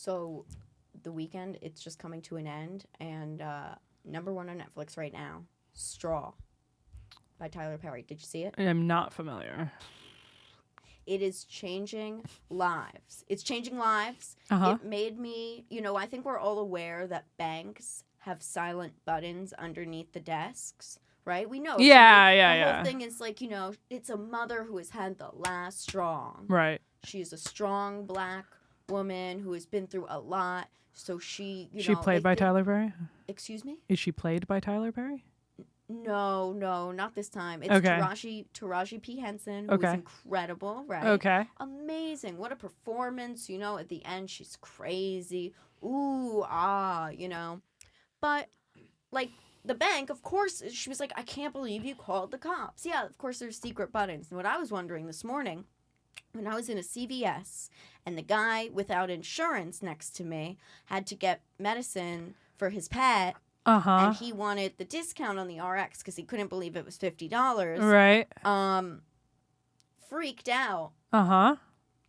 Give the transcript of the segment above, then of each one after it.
So the weekend, it's just coming to an end, and number one on Netflix right now, Straw by Tyler Perry. Did you see it? I'm not familiar. It is changing lives. It's changing lives. Uh-huh. It made me, I think we're all aware that banks have silent buttons underneath the desks, right? We know. Yeah, The whole thing is like, it's a mother who has had the last straw. Right. She's a strong Black woman who has been through a lot. So she, She played by Tyler Perry? Excuse me? Is she played by Tyler Perry? No, not this time. It's Okay. Taraji P. Henson, who is incredible, right? Okay. Amazing. What a performance, at the end, she's crazy. Ooh, ah, But, like, the bank, of course, she was like, I can't believe you called the cops. Yeah, of course, there's secret buttons. And what I was wondering this morning, when I was in a CVS, and the guy without insurance next to me had to get medicine for his pet, and he wanted the discount on the RX because he couldn't believe it was $50. Right. Freaked out.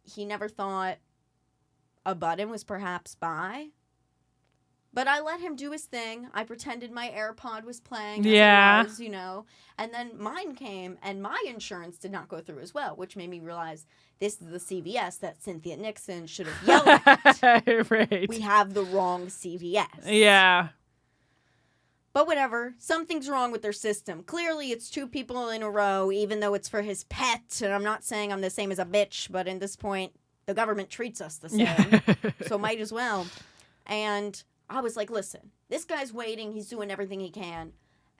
He never thought a button was perhaps by. But I let him do his thing. I pretended my AirPod was playing. Yeah. As it was, And then mine came, and my insurance did not go through as well, which made me realize this is the CVS that Cynthia Nixon should have yelled at. Right. We have the wrong CVS. Yeah. But whatever. Something's wrong with their system. Clearly, it's two people in a row, even though it's for his pet. And I'm not saying I'm the same as a bitch, but at this point, the government treats us the same. So might as well. And I was like, listen, this guy's waiting. He's doing everything he can.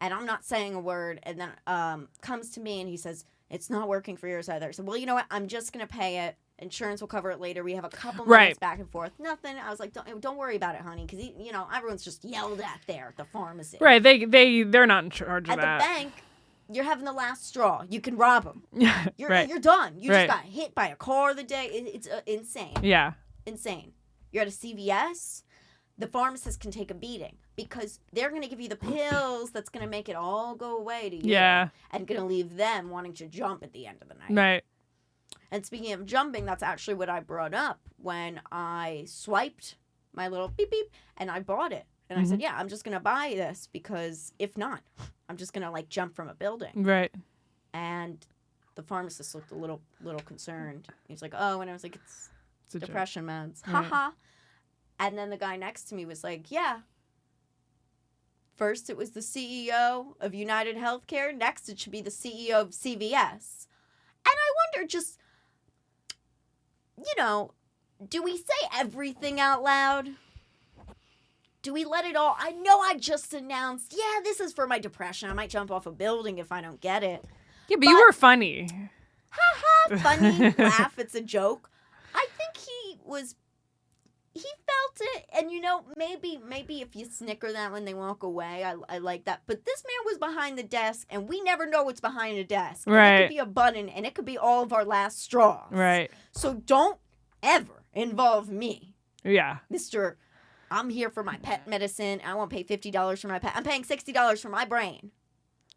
And I'm not saying a word. And then comes to me and he says, it's not working for yours either. So, well, you know what? I'm just going to pay it. Insurance will cover it later. We have a couple minutes back and forth. Nothing. I was like, don't worry about it, honey. Because, everyone's just yelled at there at the pharmacy. Right. They're not in charge of that. that. At the bank, you're having the last straw. You can rob them. You're done. You just Right. got hit by a car the day. It's insane. Yeah. Insane. You're at a CVS. The pharmacist can take a beating because they're going to give you the pills that's going to make it all go away to you. Yeah. And going to leave them wanting to jump at the end of the night. Right. And speaking of jumping, that's actually what I brought up when I swiped my little beep beep and I bought it. And I said, yeah, I'm just going to buy this because if not, I'm just going to jump from a building. Right. And the pharmacist looked a little concerned. He was like, oh, and I was like, it's depression meds. Right. Ha. And then the guy next to me was like, yeah. First it was the CEO of United Healthcare. Next it should be the CEO of CVS. And I wonder just, do we say everything out loud? Do we let it all? I know I just announced, yeah, this is for my depression. I might jump off a building if I don't get it. Yeah, but you were funny. Ha, funny, laugh, it's a joke. I think he felt it, and maybe if you snicker that when they walk away, I like that. But this man was behind the desk, and we never know what's behind a desk. Right. It could be a button, and it could be all of our last straws. Right. So don't ever involve me. Yeah. Mr. I'm here for my pet medicine. I won't pay $50 for my pet. I'm paying $60 for my brain.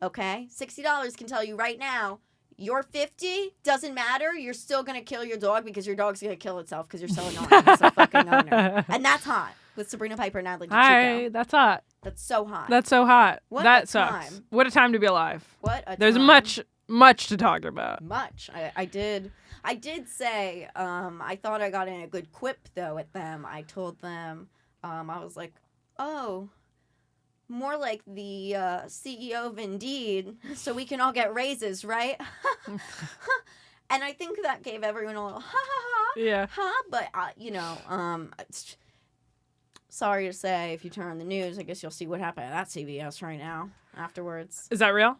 Okay? $60 can tell you right now, your 50 doesn't matter. You're still going to kill your dog because your dog's going to kill itself because you're so annoying as a fucking owner. And that's hot with Sabrina Piper and Natalie DeCicCO. Hi, that's hot. That's so hot. That's so hot. What that a sucks. time. What a time to be alive. What a There's time. much to talk about. Much. I did say, I thought I got in a good quip, though, at them. I told them, I was like, oh, more like the CEO of Indeed, so we can all get raises, right? And I think that gave everyone a little ha. Yeah. But, sorry to say, if you turn on the news, I guess you'll see what happened at that CVS right now afterwards. Is that real?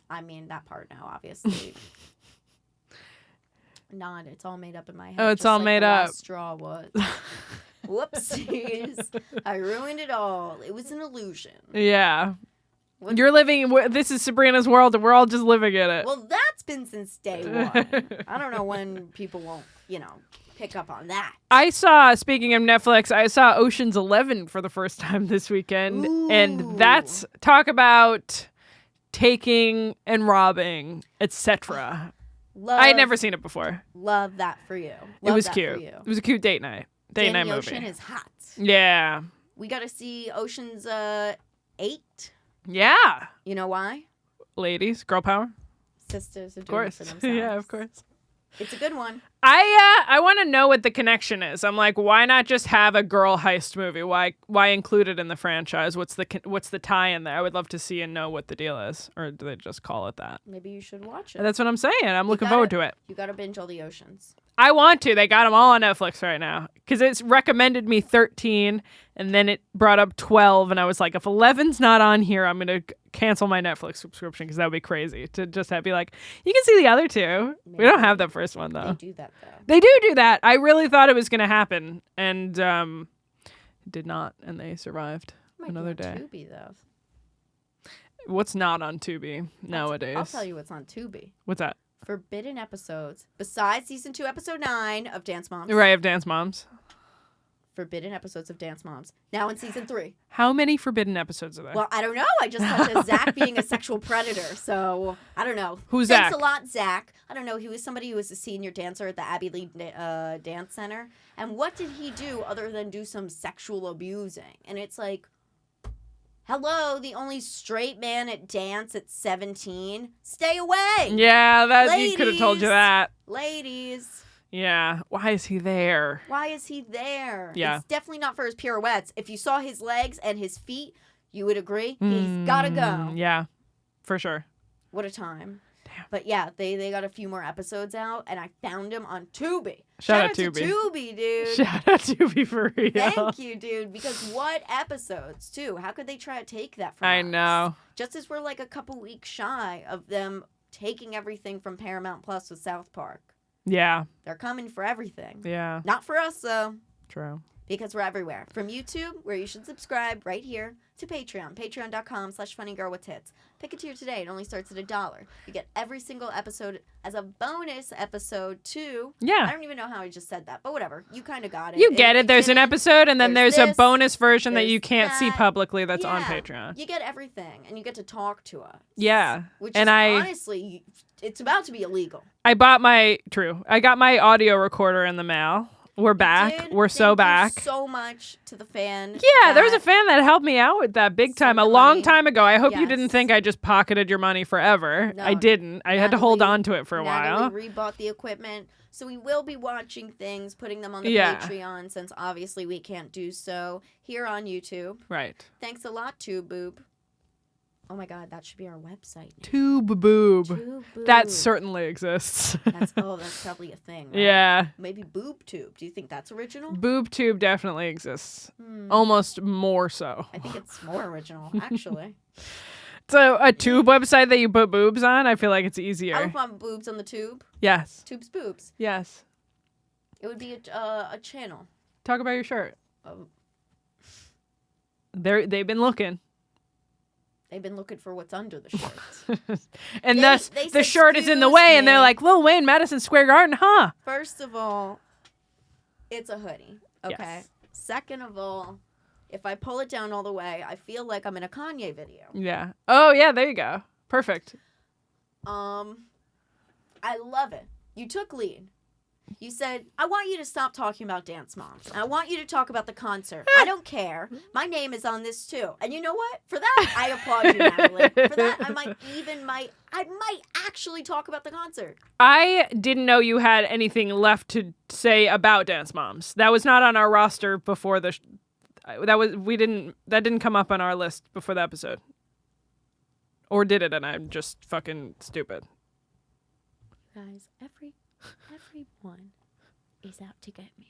I mean, that part now, obviously. Not. It's all made up in my head. Oh, it's all made up. Last straw was. Whoopsies. I ruined it all. It was an illusion. Yeah. What? You're living, this is Sabrina's world, and we're all just living in it. Well, that's been since day one. I don't know when people won't, pick up on that. I saw, speaking of Netflix, I saw Ocean's 11 for the first time this weekend. Ooh. And that's, talk about taking and robbing, etc. I had never seen it before. Love that for you. It was cute. It was a cute date night. Date Danny night Ocean movie. is hot. Yeah. We got to see Ocean's 8. Yeah. You know why? Ladies, girl power. Sisters are Of doing it course. for themselves. Yeah, of course. It's a good one. I want to know what the connection is. I'm like, why not just have a girl heist movie? Why include it in the franchise? What's the tie in there? I would love to see and know what the deal is. Or do they just call it that? Maybe you should watch it. That's what I'm saying. I'm looking forward to it. You got to binge all the Oceans. I want to. They got them all on Netflix right now because it's recommended me 13 and then it brought up 12 and I was like, if 11's not on here, I'm going to cancel my Netflix subscription because that would be crazy to just be like, you can see the other two. Maybe. We don't have the first one though. They do that though. They do that. I really thought it was going to happen and it did not and they survived another day. Tubi though. What's not on Tubi nowadays? I'll tell you what's on Tubi. What's that? Forbidden episodes. Besides season 2, episode 9 of Dance Moms. Right, of Dance Moms. Forbidden episodes of Dance Moms. Now in season 3. How many forbidden episodes are there? Well, I don't know. I just thought of Zach being a sexual predator. So, I don't know. Who's Thanks Zach? a lot, Zach. I don't know. He was somebody who was a senior dancer at the Abbey Lee Dance Center. And what did he do other than do some sexual abusing? And it's like, hello, the only straight man at dance at 17. Stay away. Yeah, he could have told you Ladies. that. Ladies. Yeah. Why is he there? Why is he there? Yeah. It's definitely not for his pirouettes. If you saw his legs and his feet, you would agree he's got to go. Yeah, for sure. What a time. Damn. But yeah, they got a few more episodes out, and I found him on Tubi. Shout out to Tubi. Tubi, dude. Shout out Tubi for real. Thank you, dude. Because what episodes, too? How could they try to take that from us? I know. Just as we're like a couple weeks shy of them taking everything from Paramount Plus with South Park. Yeah. They're coming for everything. Yeah. Not for us, though. True. Because we're everywhere. From YouTube, where you should subscribe right here, to Patreon. Patreon.com/funnygirlwithtits. Pick a tier today. It only starts at $1. You get every single episode as a bonus episode, too. Yeah. I don't even know how I just said that, but whatever. You kind of got it. You get it. There's an didn't, episode, and then there's a this, bonus version that there's you can't see that. publicly that's on Yeah. Patreon. You get everything, and you get to talk to us. Yeah. Which And is I honestly, it's about to be illegal. I got my audio recorder in the mail. We're back. Dude, We're so thank you back. so much to the fan. Yeah, there was a that fan that helped me out with that big time a sent long money. time ago. I hope you didn't Yes. think I just pocketed your money forever. No, I didn't. I had to hold Natalie- on to it for a while. Natalie rebought the equipment, so we will be watching things, putting them on the Yeah. Patreon, since obviously we can't do so here on YouTube. Right. Thanks a lot, Tube Boob. Oh my God, that should be our website. Tube boob. Tube Boob. That certainly exists. That's probably a thing. Right? Yeah. Maybe Boob Tube. Do you think that's original? Boob tube definitely exists. Hmm. Almost more so. I think it's more original, actually. So a tube website that you put boobs on, I feel like it's I easier. would want boobs on the tube. Yes. Tube's boobs. Yes. It would be a channel. Talk about your shirt. Of, They've been looking. they've been looking for what's under the shirt. And They thus said, the shirt is in the "Excuse way and they're me." like, Lil Wayne, Madison Square Garden, huh? First of all, it's a hoodie. Okay. Yes. Second of all, if I pull it down all the way, I feel like I'm in a Kanye video. Yeah. Oh yeah, there you go. Perfect. I love it. You took lead. You said, I want you to stop talking about Dance Moms. I want you to talk about the concert. I don't care. My name is on this too. And you know what? For that, I applaud you, Natalie. For that, I might actually talk about the concert. I didn't know you had anything left to say about Dance Moms. That was not on our roster before the that didn't come up on our list before the episode. Or did it and I'm just fucking stupid. Guys, everyone is out to get me.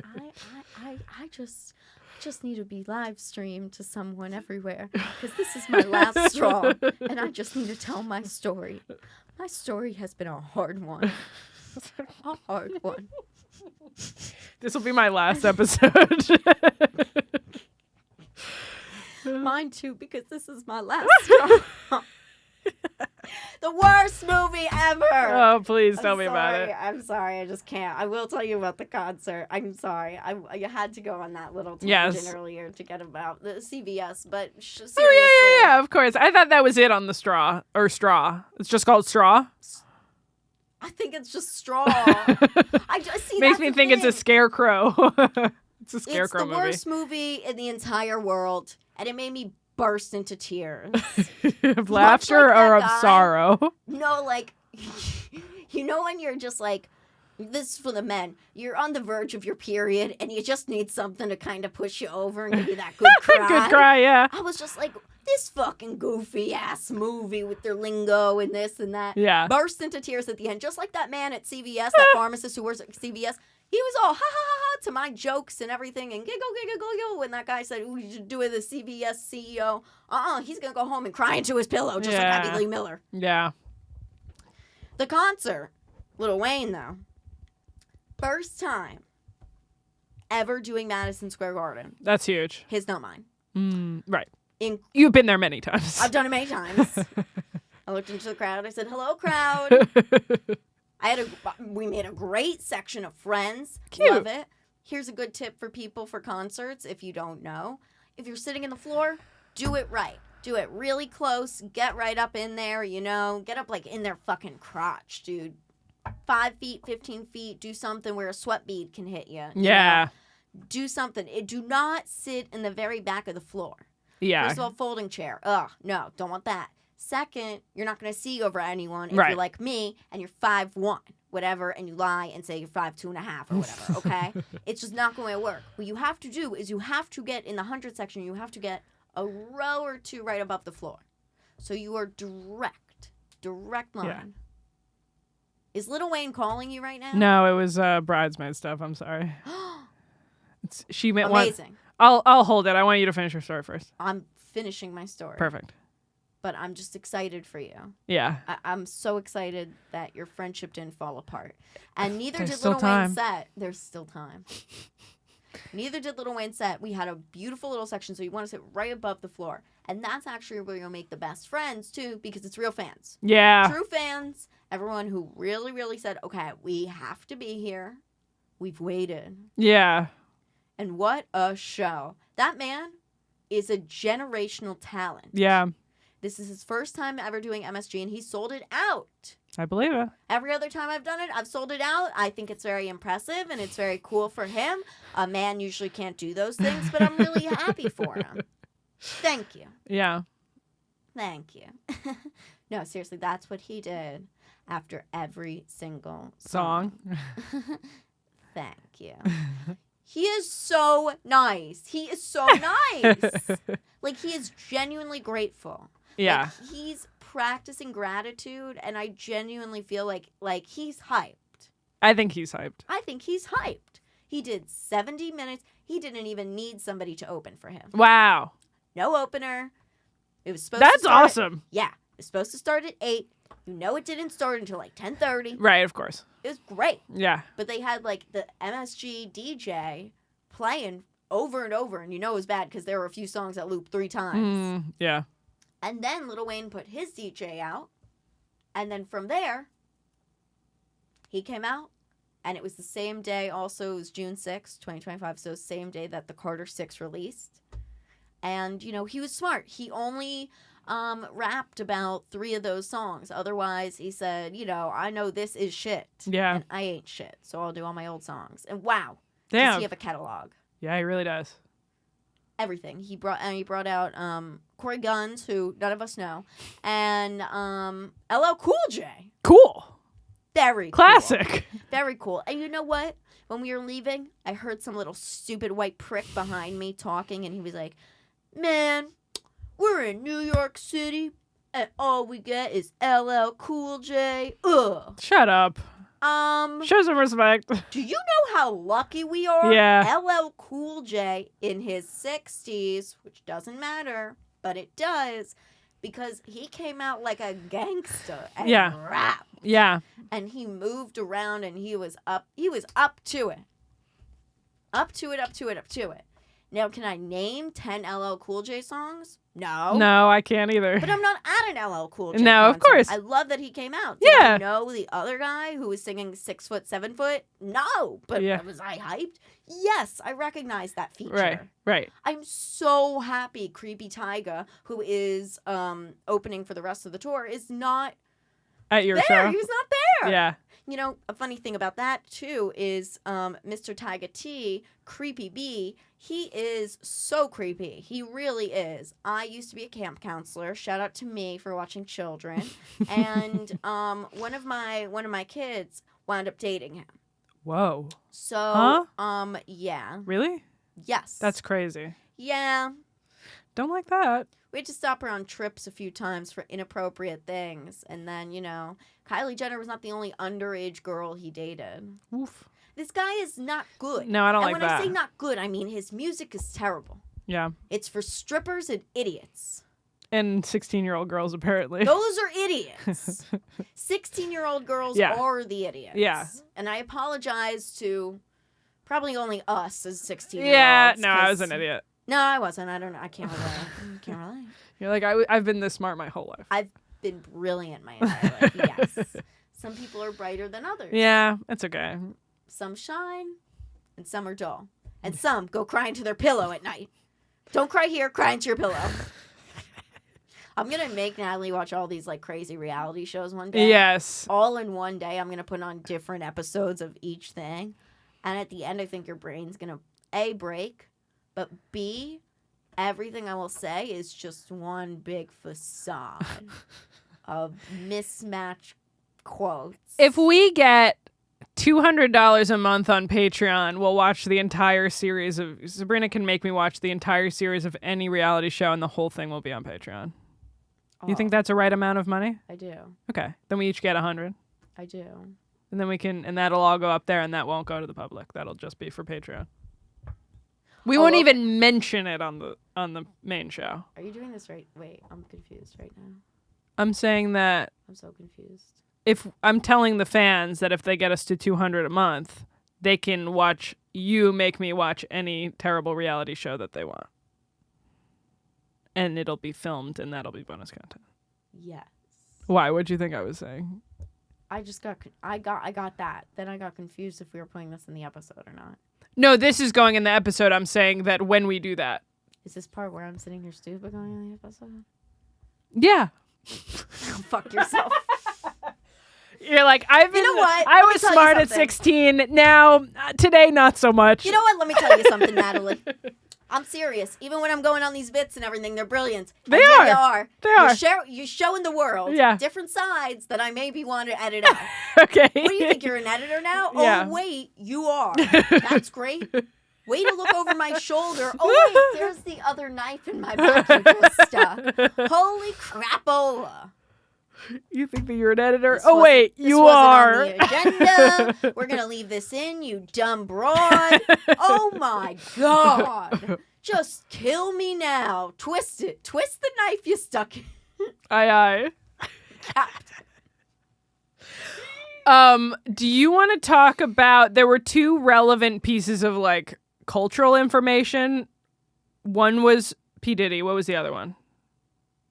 I just need to be live streamed to someone everywhere because this is my last straw and I just need to tell my story. My story has been a hard one. A hard one. This will be my last episode. Mine too, because this is my last straw. The worst movie ever. Oh, please tell I'm me about sorry. it. I'm sorry. I just can't. I will tell you about the concert. I'm sorry. I had to go on that little tangent Yes. earlier to get about the CVS, but seriously. Oh, yeah, of course. I thought that was it on the straw. Or straw. It's just called straw? I think it's just straw. I just see. Makes me think it's a scarecrow. It's a It's scarecrow the movie. worst movie in the entire world, and it made me burst into tears. Of laughter like or that of guy. sorrow? No, like, you know when you're just like, this is for the men. You're on the verge of your period, and you just need something to kind of push you over and give you that good cry. Good cry, yeah. I was just like, this fucking goofy ass movie with their lingo and this and that. Yeah. Burst into tears at the end, just like that man at CVS, that pharmacist who works at CVS. He was all ha ha ha ha to my jokes and everything and giggle giggle giggle when that guy said, "We should do it." The CVS CEO. He's gonna go home and cry into his pillow just like Abby Lee Miller. Yeah. The concert, Lil Wayne though, first time ever doing Madison Square Garden. That's huge. His, not mine. Right. You've been there many times. I've done it many times. I looked into the crowd. I said, "Hello, crowd." We made a great section of friends. Cute. Love it. Here's a good tip for people for concerts if you don't know. If you're sitting in the floor, do it right. Do it really close. Get right up in there, Get up like in their fucking crotch, dude. 5 feet, 15 feet. Do something where a sweat bead can hit you. Yeah. Do something. Do not sit in the very back of the floor. Yeah. First of all, folding chair. Ugh, no, don't want that. Second, you're not going to see over anyone if Right. you're like me and you're 5'1", whatever, and you lie and say you're 5'2.5" or whatever, okay? It's just not going to work. What you have to do is you have to get in the 100 section, you have to get a row or two right above the floor. So you are direct line. Yeah. Is Lil Wayne calling you right now? No, it was bridesmaid stuff. I'm sorry. She meant one. Amazing. I'll hold it. I want you to finish your story first. I'm finishing my story. Perfect. But I'm just excited for you. Yeah. I'm so excited that your friendship didn't fall apart. And neither There's did still Lil time. Wayne set. There's still time. Neither did Lil Wayne set. We had a beautiful little section, so you want to sit right above the floor. And that's actually where you'll make the best friends, too, because it's real fans. Yeah. True fans. Everyone who really, really said, okay, we have to be here. We've waited. Yeah. And what a show. That man is a generational talent. Yeah. This is his first time ever doing MSG, and he sold it out. I believe it. Every other time I've done it, I've sold it out. I think it's very impressive, and it's very cool for him. A man usually can't do those things, but I'm really happy for him. Thank you. Yeah. Thank you. No, seriously, that's what he did after every single Song. Thank you. He is so nice. He is so nice. Like, he is genuinely grateful. Yeah. Like, he's practicing gratitude, and I genuinely feel like he's hyped. I think he's hyped. I think he's hyped. He did 70 minutes. He didn't even need somebody to open for him. Wow. No opener. It was supposed That's to start awesome. Yeah. It was supposed to start at 8. You know it didn't start until like 10:30. Right, of course. It was great. Yeah. But they had like the MSG DJ playing over and over, and you know it was bad because there were a few songs that looped 3 times. Yeah. And then Lil Wayne put his DJ out, and then from there, he came out, and it was the same day. Also, it was June 6th, 2025, so same day that the Carter 6 released. And he was smart. He only rapped about 3 of those songs. Otherwise, he said, I know this is shit. Yeah. And I ain't shit, so I'll do all my old songs. And wow. Damn. Does he have a catalog? Yeah, he really does. Everything. He brought out Corey Guns, who none of us know, and LL Cool J. Cool. Very cool. Classic. Very cool. And you know what? When we were leaving, I heard some little stupid white prick behind me talking, and he was like, "Man, we're in New York City, and all we get is LL Cool J. Ugh." Shut up. Show some respect. Do you know how lucky we are? Yeah. LL Cool J in his 60s, which doesn't matter, but it does, because he came out like a gangster and rapped. Yeah. And he moved around, and he was up to it. Up to it. Now, can I name 10 LL Cool J songs? No. No, I can't either. But I'm not at an LL Cool J No, of concert. course. I love that he came out. Did Yeah. I know the other guy who was singing 6 foot, 7 foot? No. But Yeah. was I hyped? Yes, I recognize that feature. Right. I'm so happy Creepy Tyga, who is opening for the rest of the tour, is not At your there. show. He was not there. Yeah. you know, a funny thing about that, too, is Mr. Tiger T, Creepy B, he is so creepy. He really is. I used to be a camp counselor. Shout out to me for watching children. And one of my kids wound up dating him. Whoa. So, yeah. Really? Yes. That's crazy. Yeah. Don't like that. We had to stop her on trips a few times for inappropriate things. And then, you know, Kylie Jenner was not the only underage girl he dated. Oof. This guy is not good. No, I don't like that. And when I say not good, I mean his music is terrible. Yeah. It's for strippers and idiots. And 16-year-old girls, apparently. Those are idiots. 16-year-old girls are the idiots. Yeah. And I apologize to probably only us as 16-year-olds. Yeah, no, I was an idiot. No, I wasn't. I don't know. I can't relate. You're like, I've been this smart my whole life. I've been brilliant my entire life, yes. Some people are brighter than others. Yeah, it's okay. Some shine, and some are dull. And some go cry into their pillow at night. Don't cry here, cry into your pillow. I'm going to make Natalie watch all these like crazy reality shows one day. Yes. All in one day. I'm going to put on different episodes of each thing. And at the end, I think your brain's going to, A, break, but B, everything I will say is just one big facade of mismatched quotes. If we get $200 a month on Patreon, we'll watch the entire series of... Sabrina can make me watch the entire series of any reality show, and the whole thing will be on Patreon. You think that's a right amount of money? I do. Okay. Then we each get 100. I do. And then we can... And that'll all go up there, and that won't go to the public. That'll just be for Patreon. We won't even mention it on the main show. Are you doing this right? Wait, I'm confused right now. I'm saying that... I'm so confused. If I'm telling the fans that if they get us to 200 a month, they can watch you make me watch any terrible reality show that they want. And it'll be filmed, and that'll be bonus content. Yes. Why? What'd you think I was saying? I just got that. Then I got confused if we were putting this in the episode or not. No, this is going in the episode. I'm saying that when we do that. Is this part where I'm sitting here stupid going in the episode? Yeah. Fuck yourself. You're like, you know what? I was smart at 16. Now, today, not so much. You know what? Let me tell you something, Natalie. I'm serious. Even when I'm going on these bits and everything, they're brilliant. They are. You're showing the world different sides that I maybe want to edit out. Okay. What do you think? You're an editor now? Yeah. Oh, wait. You are. That's great. Way to look over my shoulder. Oh, wait. There's the other knife in my back you just stuck. Holy crapola. You think that you're an editor? This wait, you are. On the agenda. We're going to leave this in, you dumb broad. Oh, my God. Just kill me now. Twist it. Twist the knife you stuck in. Aye. Do you want to talk about, there were two relevant pieces of like cultural information. One was P Diddy. What was the other one?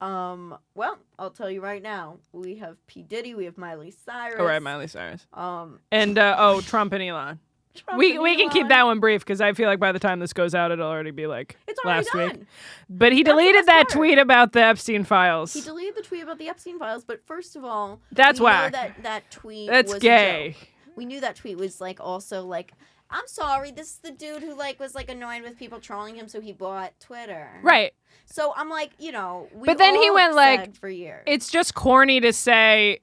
Well, I'll tell you right now. We have P Diddy, we have Miley Cyrus. Oh, right, Miley Cyrus. And Trump and Elon. We can keep that one brief because I feel like by the time this goes out, it'll already be like last week. But he deleted that tweet about the Epstein files. He deleted the tweet about the Epstein files, but first of all, that's whack. That tweet that's was gay. A joke. We knew that tweet was like also like, I'm sorry, this is the dude who like was like annoyed with people trolling him, so he bought Twitter. Right. So I'm like, you know, but then he went like, for years. It's just corny to say,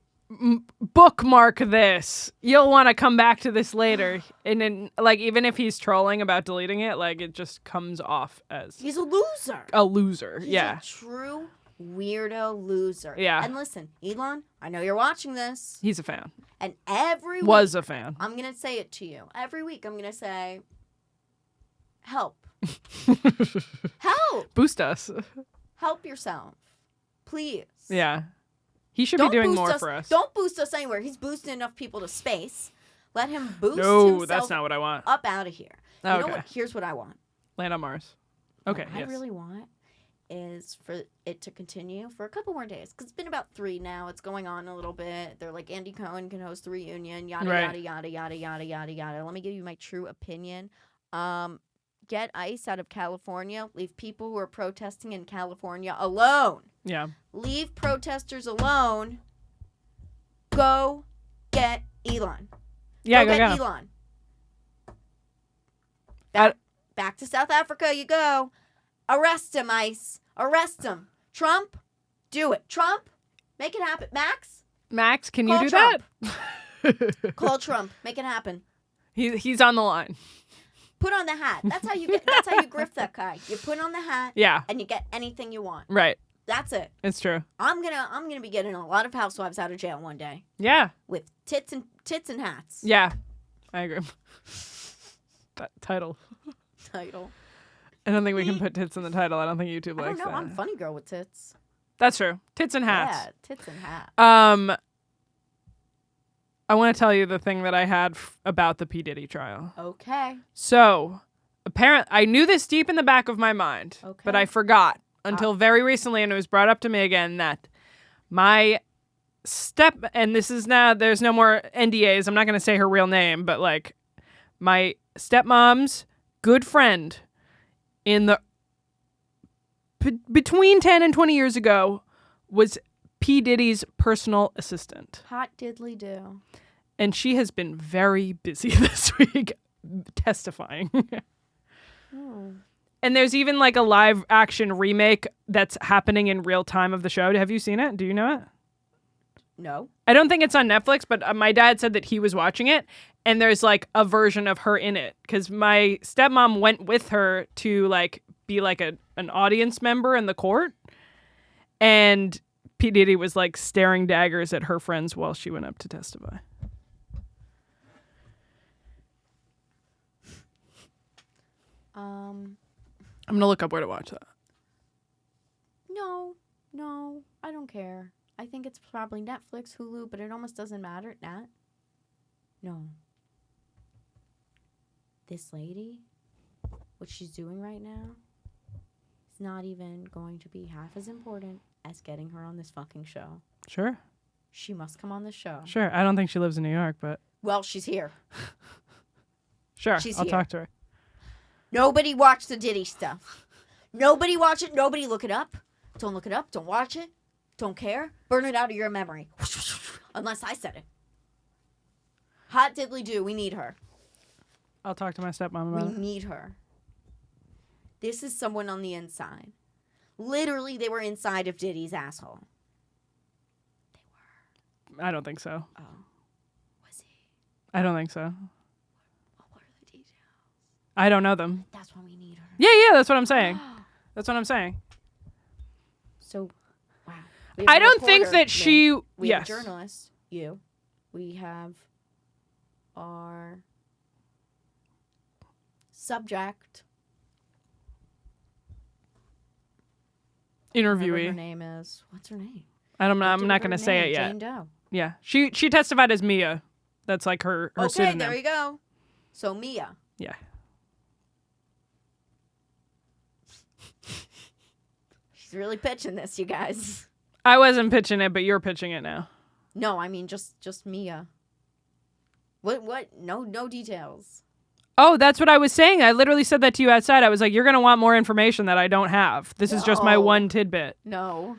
bookmark this. You'll want to come back to this later. And then, like, even if he's trolling about deleting it, like, it just comes off as he's a loser. A loser. He's a true weirdo loser. Yeah. And listen, Elon, I know you're watching this. He's a fan. And every week, was a fan. I'm gonna say it to you. Every week, I'm gonna say, help. Help. Boost us. Help yourself. Please. Yeah. He should be doing more for us. Don't boost us anywhere. He's boosting enough people to space. Let him boost No, that's not what I want. Up out of here. Okay. You know what? Here's what I want. Land on Mars. Okay, What I really want is for it to continue for a couple more days. Because it's been about 3 now. It's going on a little bit. They're like, Andy Cohen can host the reunion. Yada, yada, yada, yada, yada, yada, yada. Let me give you my true opinion. Get ICE out of California. Leave people who are protesting in California alone. Yeah. Leave protesters alone. Go get Elon. Yeah, go go get get him. Elon. I- Back to South Africa you go. Arrest him, ICE. Arrest him. Trump, do it. Trump, make it happen. Max, can you Call do Trump. that? Call Trump. Make it happen. He's on the line. Put on the hat. That's how you grift that guy. You put on the hat Yeah, and you get anything you want. right. That's it. It's true. I'm gonna be getting a lot of housewives out of jail one day Yeah, with tits and hats. yeah. I agree. That title. Title. I don't think we can put tits in the title. I don't think YouTube I likes don't know. that. I'm funny girl with tits. That's true. Tits and hats. Yeah, tits and hats. I want to tell you the thing that I had about the P Diddy trial. Okay. So, apparently, I knew this deep in the back of my mind, Okay. but I forgot until very recently, and it was brought up to me again that my and this is now, there's no more NDAs. I'm not going to say her real name, but like my stepmom's good friend in the between 10 and 20 years ago was P Diddy's personal assistant. Hot diddly do. And she has been very busy this week testifying. Oh. And there's even like a live action remake that's happening in real time of the show. Have you seen it? Do you know it? No. I don't think it's on Netflix, but my dad said that he was watching it, and there's like a version of her in it because my stepmom went with her to like be like an audience member in the court, and P Diddy was like staring daggers at her friends while she went up to testify. I'm gonna look up where to watch that. No, I don't care. I think it's probably Netflix, Hulu, but it almost doesn't matter. Nat? No. This lady, what she's doing right now, is not even going to be half as important as getting her on this fucking show. Sure. She must come on the show. Sure. I don't think she lives in New York, but Well, she's here. sure. She's I'll here. talk to her. Nobody watch the Diddy stuff. Nobody watch it. Nobody look it up. Don't look it up. Don't watch it. Don't care. Burn it out of your memory. Unless I said it. Hot diddly do. We need her. I'll talk to my stepmom about We it. need her. This is someone on the inside. Literally, they were inside of Diddy's asshole. I don't think so. Oh. Was he? I don't think so. What are the details? I don't know them. That's why we need her. Yeah, that's what I'm saying. That's what I'm saying. So, wow. We have I a don't think reporter, that me. she... We yes. have a journalist, you. We have our subject. Whatever her Interviewee. name is. What's her name? I'm not Do going her to say name, it yet. Jane Doe. Yeah. She testified as Mia. That's like her Okay, pseudonym. there you go. So Mia. Yeah. She's really pitching this, you guys. I wasn't pitching it, but you're pitching it now. No, I mean just Mia. What? No details. Oh, that's what I was saying. I literally said that to you outside. I was like, you're going to want more information that I don't have. This is just my No. one tidbit. No.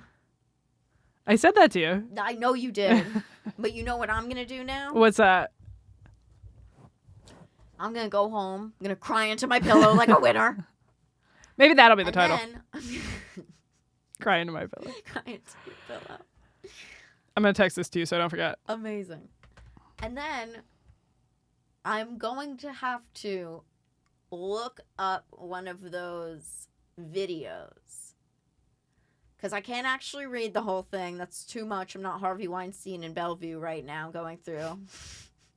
I said that to you. I know you did. But you know what I'm gonna do now? What's that? I'm gonna go home. I'm gonna cry into my pillow like a winner. Maybe that'll be the And title. then Cry into my pillow. cry into your pillow. I'm going to text this to you so I don't forget. Amazing. And then I'm going to have to look up one of those videos. Because I can't actually read the whole thing. That's too much. I'm not Harvey Weinstein in Bellevue right now going through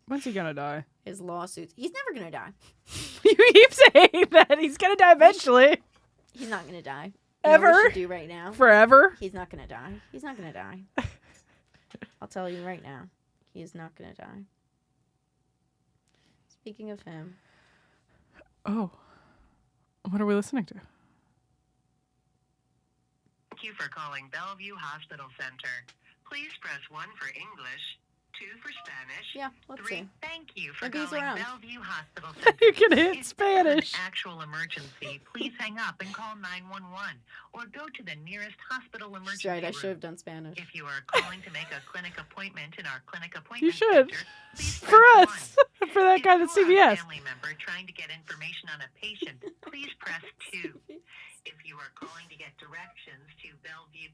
When's he going to die? his lawsuits. He's never going to die. You keep saying that. He's going to die eventually. He's not going to die. You know what Ever? we should do right now? Forever? He's not going to die. He's not going to die. I'll tell you right now. He is not going to die. Speaking of him. Oh. What are we listening to? Thank you for calling Bellevue Hospital Center. Please press 1 for English, 2 for Spanish. Yeah, let's 3, see. thank you for Maybe he's calling around. Bellevue Hospital Center. You can hit If this Spanish. is an actual emergency, please hang up and call 911 or go to the nearest hospital emergency She's right, I should room. have done Spanish. If you are calling to make a clinic appointment in our clinic appointment You should. center, please For press us. 1. For that guy If at you are a CVS. family member trying to get information on a patient, please press 2. If you are calling to get directions to Bellevue...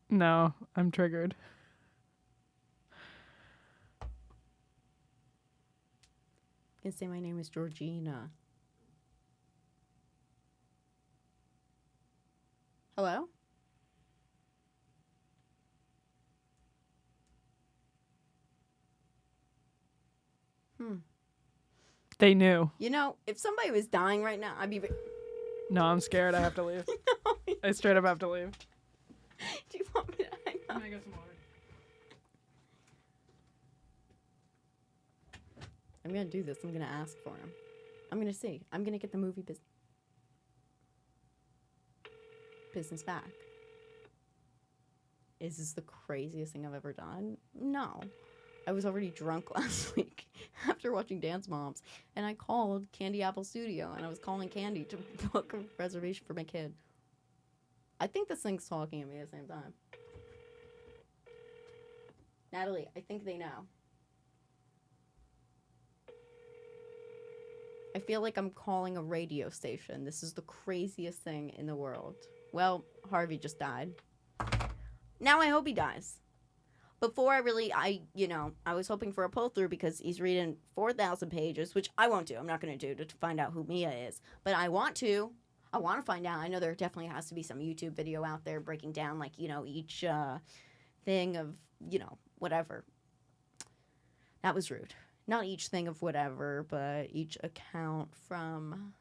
No, I'm triggered. I can say my name is Georgina. Hello? They knew. You know, if somebody was dying right now, I'd be... No, I'm scared. I have to leave. I straight up have to leave. Do you want me to hang up? I'm gonna do this. I'm gonna ask for him. I'm gonna see. I'm gonna get the movie business back. Is this the craziest thing I've ever done? No. I was already drunk last week after watching Dance Moms, and I called Candy Apple Studio, and I was calling Candy to book a reservation for my kid. I think this thing's talking at me at the same time. Natalie, I think they know. I feel like I'm calling a radio station. This is the craziest thing in the world. Well, Harvey just died. Now I hope he dies. Before I was hoping for a pull through because he's reading 4,000 pages, which I won't do. I'm not going to do to find out who Mia is. But I want to. I want to find out. I know there definitely has to be some YouTube video out there breaking down, like, each thing of, whatever. That was rude. Not each thing of whatever, but each account from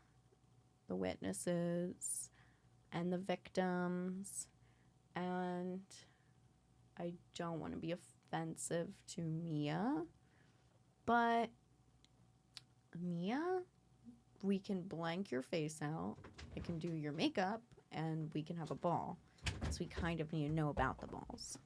the witnesses and the victims. And I don't want to be offensive to Mia, but Mia, we can blank your face out. I can do your makeup, and we can have a ball. Because we kind of need to know about the balls.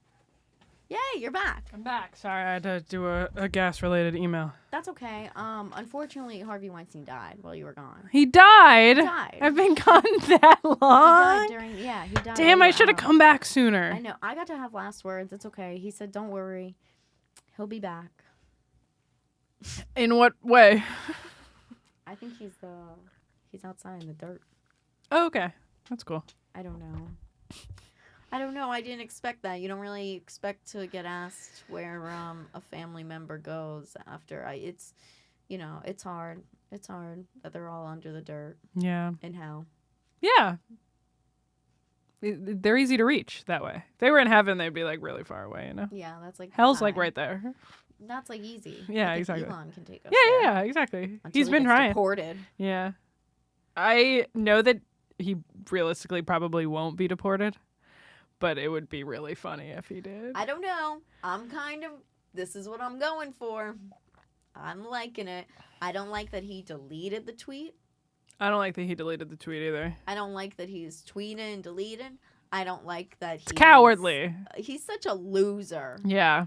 Yay, you're back. I'm back. Sorry, I had to do a gas-related email. That's okay. Unfortunately, Harvey Weinstein died while you were gone. He died? He died. I've been gone that long? He died. Damn, I should have come back sooner. I know. I got to have last words. It's okay. He said, don't worry. He'll be back. In what way? I think he's outside in the dirt. Oh, okay. That's cool. I don't know. I didn't expect that. You don't really expect to get asked where a family member goes after. It's hard. It's hard that they're all under the dirt. Yeah. In hell. Yeah. They're easy to reach that way. If they were in heaven, they'd be like really far away, Yeah, that's like Hell's high. like right there. That's like easy. Yeah, I think exactly. Elon can take us Yeah, there yeah, exactly. until He's he been gets trying. deported. Yeah. I know that he realistically probably won't be deported, but it would be really funny if he did. I don't know. This is what I'm going for. I'm liking it. I don't like that he deleted the tweet. I don't like that he deleted the tweet either. I don't like that he's tweeting and deleting. I don't like that It's cowardly. He's such a loser. Yeah.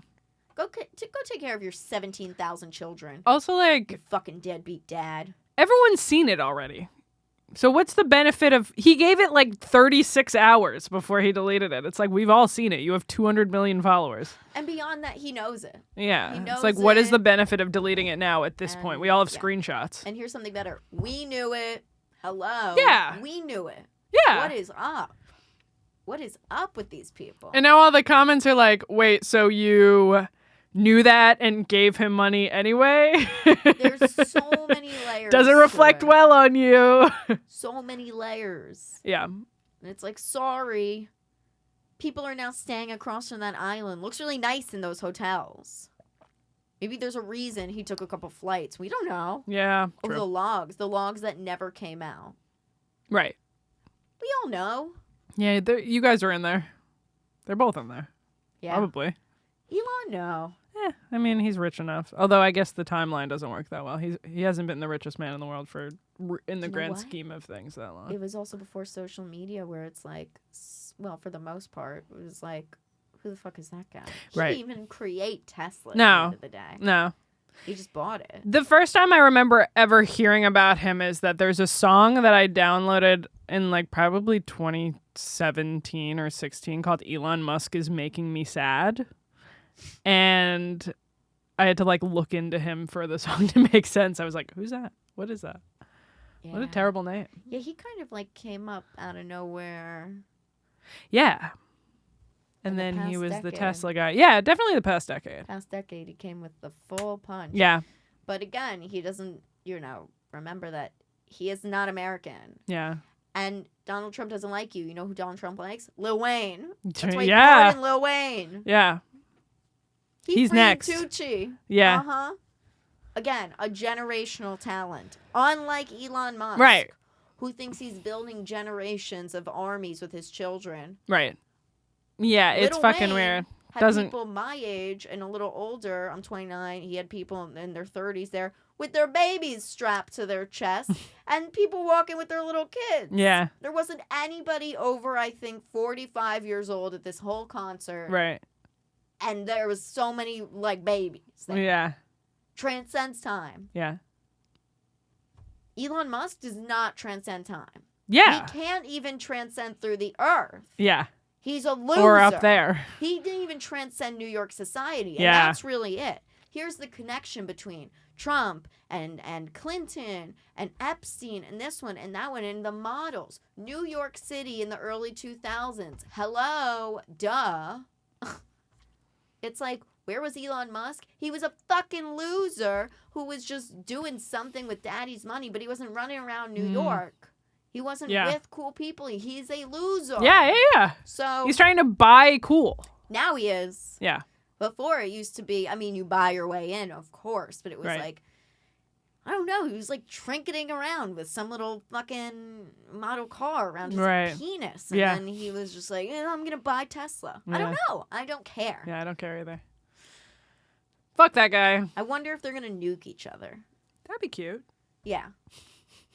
Go take care of your 17,000 children. Also, You like, fucking deadbeat dad. everyone's seen it already. So what's the benefit of... He gave it like 36 hours before he deleted it. It's like, we've all seen it. You have 200 million followers. And beyond that, he knows it. Yeah. He It's knows like, what is it. the benefit of deleting it now at this point? We all have yeah. screenshots. And here's something better. We knew it. Hello. Yeah. We knew it. Yeah. What is up? What is up with these people? And now all the comments are like, wait, so you knew that and gave him money anyway? There's so many layers. Doesn't to reflect it. well on you. So many layers. Yeah. And it's like, sorry. People are now staying across from that island. Looks really nice in those hotels. Maybe there's a reason he took a couple flights. We don't know. Yeah. Over True. the logs that never came out. Right. We all know. Yeah, you guys are in there. They're both in there. Yeah. Probably. Elon, no. Yeah, I mean, he's rich enough. Although I guess the timeline doesn't work that well. He hasn't been the richest man in the world in the You know grand what? scheme of things that long. It was also before social media where it's like, well, for the most part, it was like, who the fuck is that guy? Right. He didn't even create Tesla at No. the end of the day. No. He just bought it. The first time I remember ever hearing about him is that there's a song that I downloaded in like probably 2017 or 16 called Elon Musk is Making Me Sad. And I had to like look into him for the song to make sense. I was like, who's that? What is that? Yeah. What a terrible name. Yeah, he kind of like came up out of nowhere. Yeah. And In the then he past was the decade. Tesla guy. Yeah, definitely the past decade. Past decade, he came with the full punch. Yeah. But again, he doesn't, remember that he is not American. Yeah. And Donald Trump doesn't like you. You know who Donald Trump likes? Lil Wayne. That's why he Yeah. pardoned Lil Wayne. Yeah. He He's freed next. Tucci. Yeah. Uh-huh. Again, a generational talent. Unlike Elon Musk. Right. Who thinks he's building generations of armies with his children. Right. Yeah, it's Lil fucking Wayne weird. Had Doesn't people my age and a little older. I'm 29. He had people in their 30s there with their babies strapped to their chest and people walking with their little kids. Yeah. There wasn't anybody over, I think, 45 years old at this whole concert. Right. And there was so many, like, babies there. Yeah. Transcends time. Yeah. Elon Musk does not transcend time. Yeah. He can't even transcend through the earth. Yeah. He's a loser. Or up there. He didn't even transcend New York society. And Yeah. that's really it. Here's the connection between Trump and Clinton and Epstein and this one and that one and the models. New York City in the early 2000s. Hello. Duh. It's like, where was Elon Musk? He was a fucking loser who was just doing something with daddy's money, but he wasn't running around New York. He wasn't with cool people. He's a loser. Yeah. So He's trying to buy cool. now he is. Yeah. Before it used to be, I mean, you buy your way in, of course, but it was Right. like, I don't know, he was like trinketing around with some little fucking model car around his Right. penis. And Yeah. then he was just like, I'm going to buy Tesla. I Yeah. don't know. I don't care. Yeah, I don't care either. Fuck that guy. I wonder if they're going to nuke each other. That'd be cute. Yeah.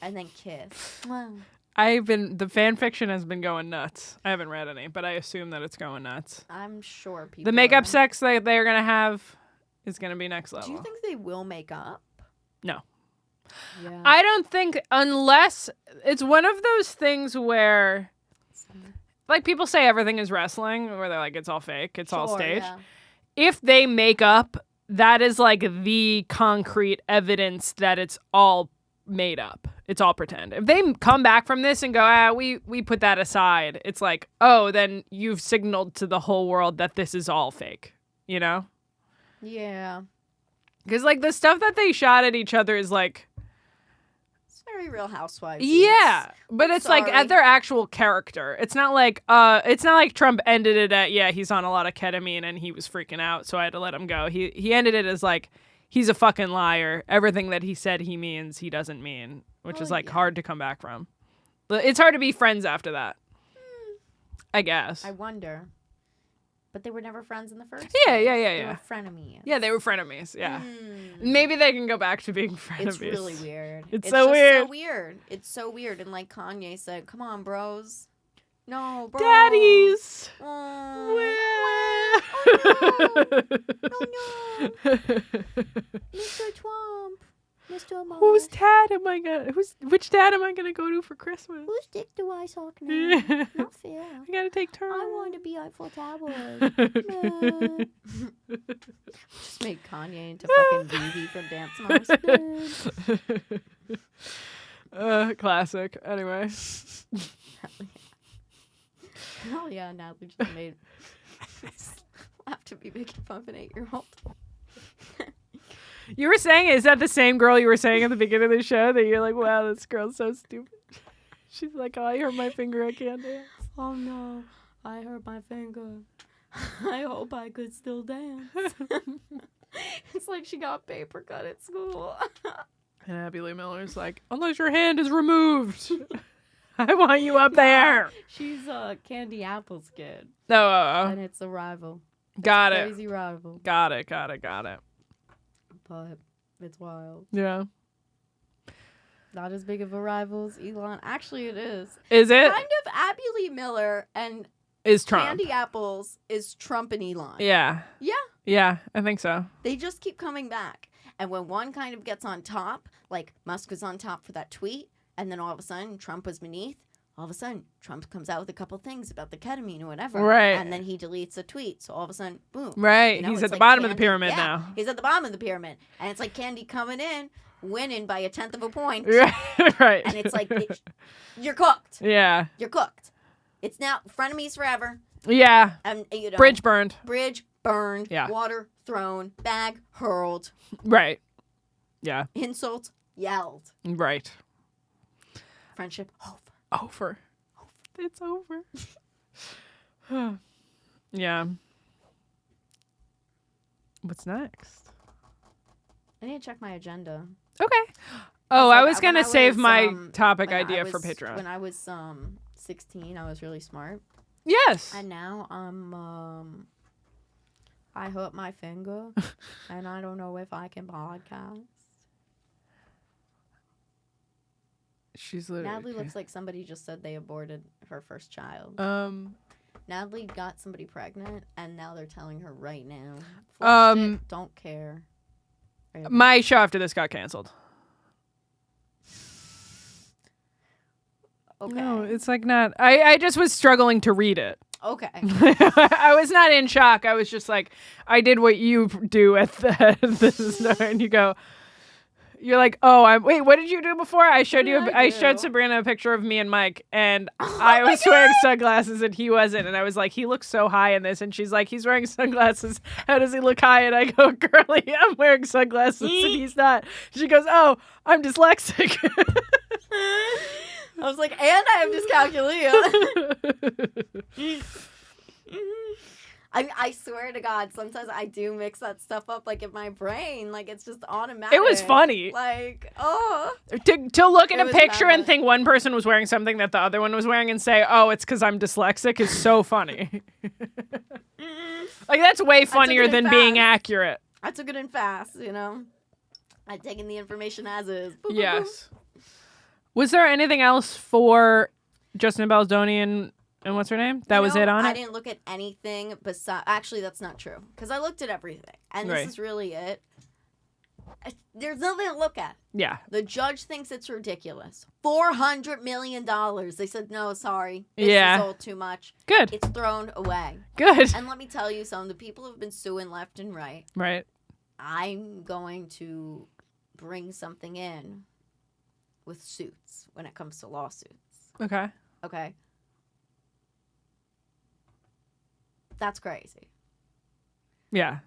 And then kiss. Wow. The fan fiction has been going nuts. I haven't read any, but I assume that it's going nuts. I'm sure people. The makeup are. sex that they're going to have is going to be next level. Do you think they will make up? No. Yeah. I don't think, unless it's one of those things where, like, people say everything is wrestling, where they're like, it's all fake, it's all Sure, staged. yeah. If they make up, that is like the concrete evidence that it's all made up. It's all pretend. If they come back from this and go, we put that aside, it's like, oh, then you've signaled to the whole world that this is all fake, you know? Yeah. Because, like, the stuff that they shot at each other is like, It's very Real Housewives. yeah, but it's like sorry. at their actual character. It's not like Trump ended it at, he's on a lot of ketamine and he was freaking out, so I had to let him go. He ended it as like, he's a fucking liar. Everything that he said he means, he doesn't mean, which is like hard to come back from. But it's hard to be friends after that. I guess. I wonder. But they were never friends in the first Yeah, place. yeah. They were frenemies. Yeah, they were frenemies. Yeah. Maybe they can go back to being frenemies. It's really weird. It's so so weird. so weird. It's so weird. And like Kanye said, come on, bros. No, bros. Daddies. Oh, no. Mr. Trump. Mr. Musk. Which dad am I gonna go to for Christmas? Whose dick do I suck now? Not fair. I gotta take turns. I want to be Eiffel Tower. Just make Kanye into fucking Vivi from Dance Moms. Classic. Anyway. Hell yeah, Natalie just made. I'll have to be making fun of an 8-year-old. You were saying, is that the same girl you were saying at the beginning of the show that you're like, wow, this girl's so stupid? She's like, oh, I hurt my finger, I can't dance. Oh no, I hurt my finger. I hope I could still dance. It's like she got paper cut at school. And Abby Lee Miller's like, unless your hand is removed, I want you up there. She's a Candy Apple's kid. No, And it's a rival. got it. Crazy rival. Got it. But it's wild. Yeah. Not as big of a rival as Elon. Actually, it is. Is it? Kind of Abby Lee Miller and is Trump. Candy apples is Trump and Elon. Yeah. Yeah. Yeah, I think so. They just keep coming back. And when one kind of gets on top, like Musk was on top for that tweet, and then all of a sudden Trump was beneath, all of a sudden Trump comes out with a couple things about the ketamine or whatever. Right. And then he deletes a tweet. So all of a sudden, boom. Right. You know, He's it's at the like bottom of the Candy. pyramid Yeah, now. He's at the bottom of the pyramid. And it's like Candy coming in, winning by 1/10 of a point. Right. And it's like, you're cooked. Yeah. You're cooked. It's now frenemies forever. Yeah. And, you know, Bridge burned. Bridge burned. Yeah. Water thrown. Bag hurled. Right. Yeah. Insult yelled. Right. Friendship over. Over. It's over. Yeah. What's next? I need to check my agenda. Okay. Oh, Like, I was going to save my topic when I idea for was- Patreon. When I was 16, I was really smart. Yes. And now I hurt my finger and I don't know if I can podcast. She's literally. Natalie looks like somebody just said they aborted her first child. Natalie got somebody pregnant and now they're telling her right now. Full shit, don't care. Right. My show after this got canceled. Okay. No, it's like not. I just was struggling to read it. Okay. I was not in shock. I was just like, I did what you do at the and you go, you're like, oh, wait, what did you do before? I showed you. I showed Sabrina a picture of me and Mike, and I was wearing sunglasses and he wasn't, and I was like, he looks so high in this, and she's like, he's wearing sunglasses. How does he look high? And I go, girly, I'm wearing sunglasses and he's not. She goes, oh, I'm dyslexic. I was like, and I have dyscalculia. I swear to God, sometimes I do mix that stuff up, like in my brain, like it's just automatic. It was funny. Like, oh. To look at It a was picture and mad. think one person was wearing something that the other one was wearing and say, oh, it's because I'm dyslexic is so funny. Like, that's way funnier than being accurate. I took it in fast, you know? I'd taken the information as is. Boop, boop, boop. Yes. Was there anything else for Justin Baldoni and what's her name? That was it on I it? didn't look at anything besides... Actually, that's not true. Because I looked at everything. And Right. this is really it. There's nothing to look at. Yeah. The judge thinks it's ridiculous. $400 million. They said, no, sorry. This Yeah. is all too much. Good. It's thrown away. Good. And let me tell you something. The people who've been suing left and right, Right. I'm going to bring something in with suits when it comes to lawsuits. Okay. Okay? That's crazy. Yeah.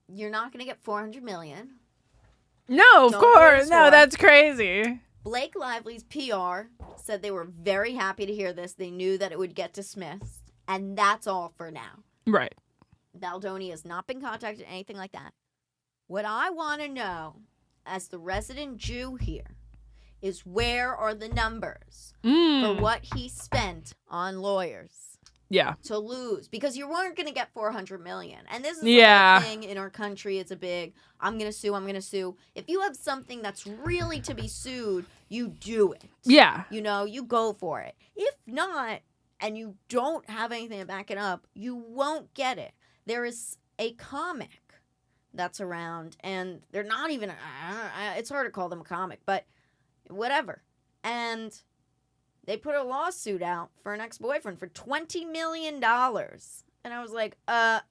You're not going to get $400 million. No, of Don't know what course. it's No, for. that's crazy. Blake Lively's PR said they were very happy to hear this. They knew that it would get dismissed. And that's all for now. Right. Baldoni has not been contacted, anything like that. What I want to know, as the resident Jew here, is where are the numbers for what he spent on lawyers Yeah. to lose? Because you weren't going to get $400 million. And this is Yeah. like a thing in our country. It's a big, I'm going to sue. If you have something that's really to be sued, you do it. Yeah. You know, you go for it. If not, and you don't have anything to back it up, you won't get it. There is a comic that's around, and they're not even, it's hard to call them a comic, but whatever. And they put a lawsuit out for an ex-boyfriend for $20 million. And I was like,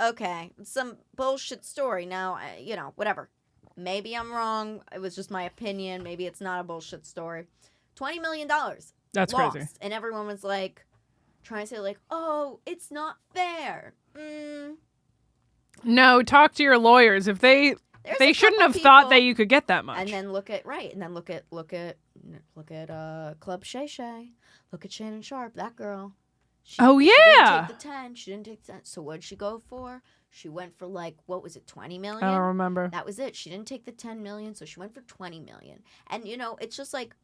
okay, it's some bullshit story. Now, you know, whatever. Maybe I'm wrong. It was just my opinion. Maybe it's not a bullshit story. $20 million. That's lost. crazy. And everyone was like, trying to say like, oh, it's not fair. No, talk to your lawyers. If they There's they a shouldn't couple have thought people- that you could get that much. And then look at Club Shay Shay. Look at Shannon Sharp, that girl. She Yeah. didn't take the 10. She didn't take the 10. So what did she go for? She went for like, what was it, 20 million? I don't remember. That was it. She didn't take the 10 million, so she went for 20 million. And you know, it's just like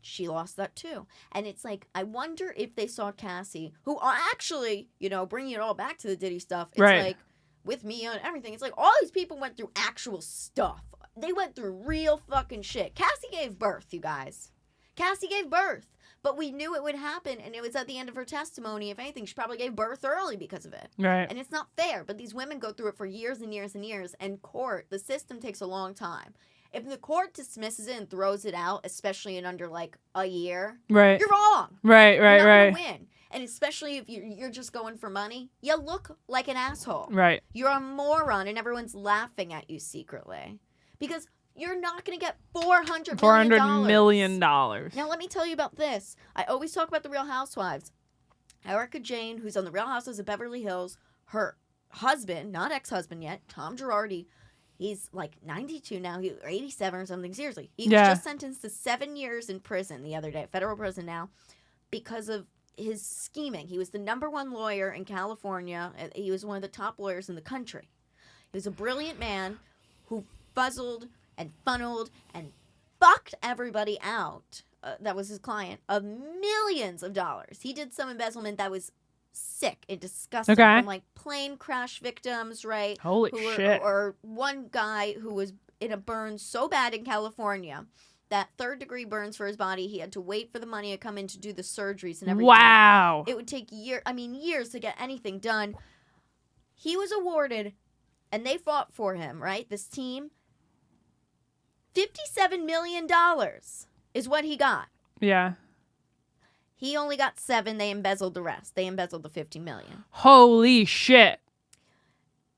she lost that too. And it's like, I wonder if they saw Cassie, who are actually, you know, bringing it all back to the Diddy stuff. It's Right. like with me and everything. It's like all these people went through actual stuff. They went through real fucking shit. Cassie gave birth, you guys. Cassie gave birth. But we knew it would happen, and it was at the end of her testimony. If anything, she probably gave birth early because of it. Right. And it's not fair, but these women go through it for years and years and years, and court, the system takes a long time. If the court dismisses it and throws it out, especially in under, like, a year, Right. you're wrong. Right, You're right, not right. gonna win. And especially if you're just going for money, you look like an asshole. Right. You're a moron, and everyone's laughing at you secretly. Because you're not going to get $400 million. Now, let me tell you about this. I always talk about the Real Housewives. Erica Jane, who's on the Real Housewives of Beverly Hills, her husband, not ex-husband yet, Tom Girardi, he's like 92 now, or 87 or something. Seriously. He was just sentenced to 7 years in prison the other day, federal prison now, because of his scheming. He was the #1 lawyer in California. He was one of the top lawyers in the country. He was a brilliant man who fuzzled and funneled and fucked everybody out. That was his client, of millions of dollars. He did some embezzlement that was sick and disgusting. Okay. From like plane crash victims, right? Holy shit. Or one guy who was in a burn so bad in California that 3rd-degree burns for his body. He had to wait for the money to come in to do the surgeries and everything. Wow. It would take years to get anything done. He was awarded, and they fought for him, right? This team. $57 million is what he got. Yeah. He only got 7. They embezzled the rest. They embezzled the $50 million. Holy shit.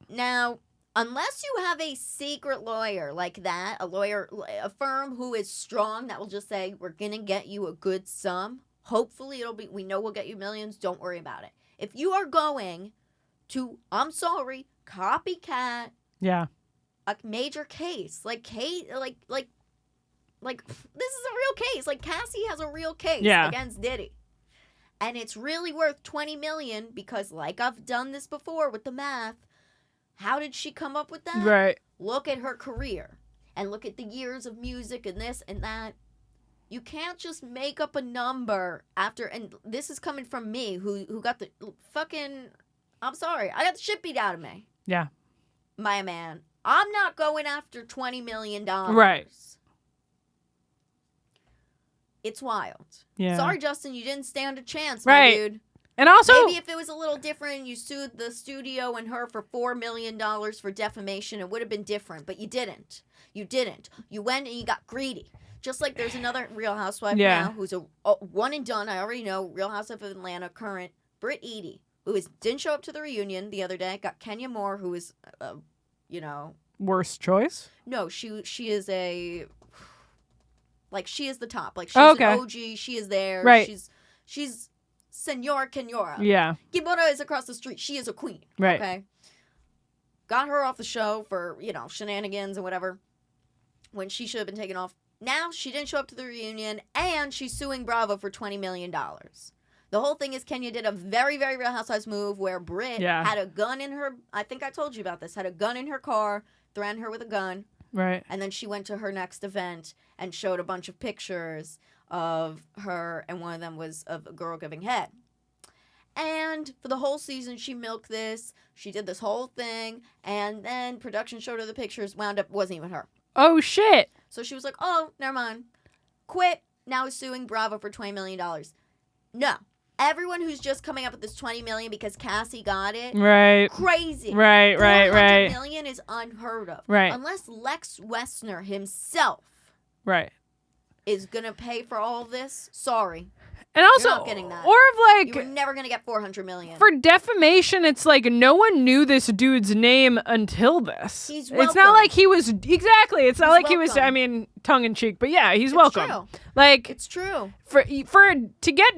Now, unless you have a secret lawyer like that, a firm who is strong that will just say, we're going to get you a good sum. Hopefully we know we'll get you millions. Don't worry about it. If you are going to, I'm sorry, copycat. Yeah. A major case, like this is a real case. Like Cassie has a real case against Diddy, and it's really worth $20 million because, like I've done this before with the math. How did she come up with that? Right. Look at her career and look at the years of music and this and that. You can't just make up a number after. And this is coming from me, who got the fucking. I'm sorry, I got the shit beat out of me. Yeah. My man. I'm not going after $20 million. Right. It's wild. Yeah. Sorry, Justin, you didn't stand a chance, Right. my dude. And also, maybe if it was a little different, you sued the studio and her for $4 million for defamation, it would have been different. But you didn't. You didn't. You went and you got greedy. Just like there's another Real Housewife now who's a one and done. I already know. Real Housewife of Atlanta, current. Britt Eady, who didn't show up to the reunion the other day. Got Kenya Moore, who is, worst choice? No, she is a, like, she is the top. Like, she's an OG. She is there. Right. She's Senora Kenora. Yeah. Gibora is across the street. She is a queen. Right. Okay. Got her off the show for, shenanigans and whatever when she should have been taken off. Now she didn't show up to the reunion, and she's suing Bravo for $20 million. The whole thing is Kenya did a very, very Real Housewives move where Britt had a gun in her, I think I told you about this, had a gun in her car, threatened her with a gun. Right. And then she went to her next event and showed a bunch of pictures of her, and one of them was of a girl giving head. And for the whole season, she milked this. She did this whole thing, and then production showed her the pictures, wound up, wasn't even her. Oh, shit. So she was like, oh, never mind. Quit. Now is suing Bravo for $20 million. No. Everyone who's just coming up with this $20 million because Cassie got it. Right. Crazy. Right. $400 million is unheard of. Right. Unless Lex Wessner himself is going to pay for all of this. Sorry. And also, You're not getting that. or if like, you were never going to get $400 million. For defamation, it's like no one knew this dude's name until this. He's welcome. It's not like he was exactly. It's not like he was. welcome. I mean, tongue in cheek, but yeah, he's welcome. True. Like It's true. for to get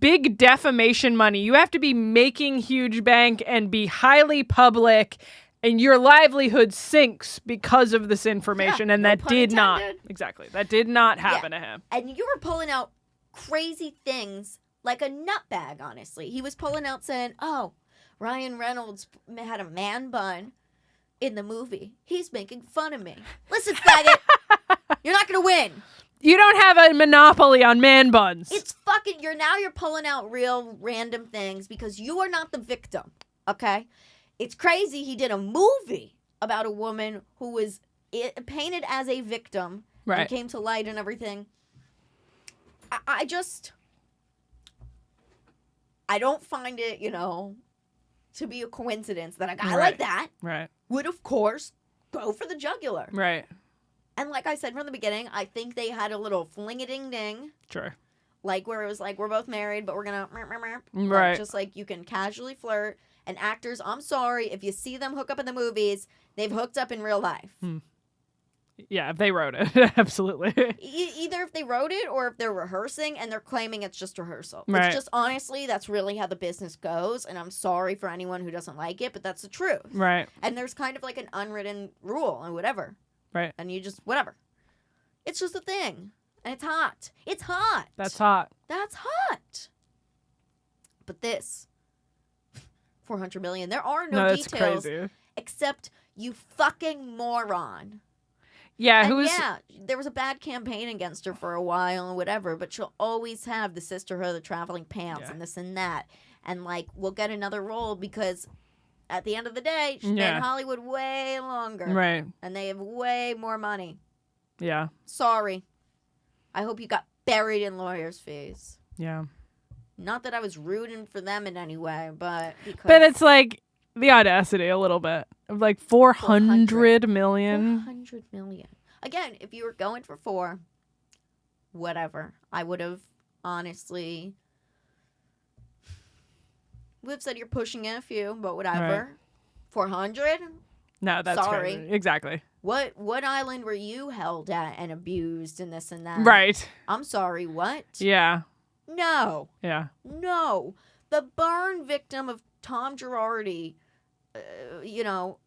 big defamation money, you have to be making huge bank and be highly public, and your livelihood sinks because of this information. And no that pun did not intended. exactly. That did not happen to him. And you were pulling out crazy things like a nutbag, honestly. He was pulling out saying, oh, Ryan Reynolds had a man bun in the movie. He's making fun of me. Listen, faggot, you're not going to win. You don't have a monopoly on man buns. It's fucking, you're pulling out real random things because you are not the victim, okay? It's crazy he did a movie about a woman who was painted as a victim and came to light and everything. I just, I don't find it, to be a coincidence that a guy Right. like that Right. would, of course, go for the jugular. Right. And like I said from the beginning, I think they had a little fling-a-ding-ding, Sure. like where it was like, we're both married, but we're going to, Right. just like you can casually flirt. And actors, I'm sorry, if you see them hook up in the movies, they've hooked up in real life. Yeah, if they wrote it. Absolutely. Either if they wrote it or if they're rehearsing and they're claiming it's just rehearsal. Right. It's just, honestly, that's really how the business goes. And I'm sorry for anyone who doesn't like it, but that's the truth. Right. And there's kind of like an unwritten rule and whatever. Right. And you just, whatever. It's just a thing. And it's hot. It's hot. That's hot. That's hot. But this, 400 million, there are no That's details crazy. except you fucking moron. Yeah, And who's yeah, there was a bad campaign against her for a while and whatever, but she'll always have the sisterhood, the traveling pants, Yeah. and this and that. And, like, we'll get another role because at the end of the day, she's been Yeah. in Hollywood way longer. right. And they have way more money. Yeah. Sorry. I hope you got buried in lawyers' fees. Yeah. Not that I was rooting for them in any way, but because... But it's like the audacity a little bit of like 400 million. 400 million. Again, if you were going for 4, whatever. I would have honestly would have said you're pushing it a few, but whatever. 400? No, that's Sorry. crazy. Exactly. What island were you held at and abused and this and that? Right. I'm sorry, what? Yeah. No. Yeah. No. The burn victim of Tom Girardi,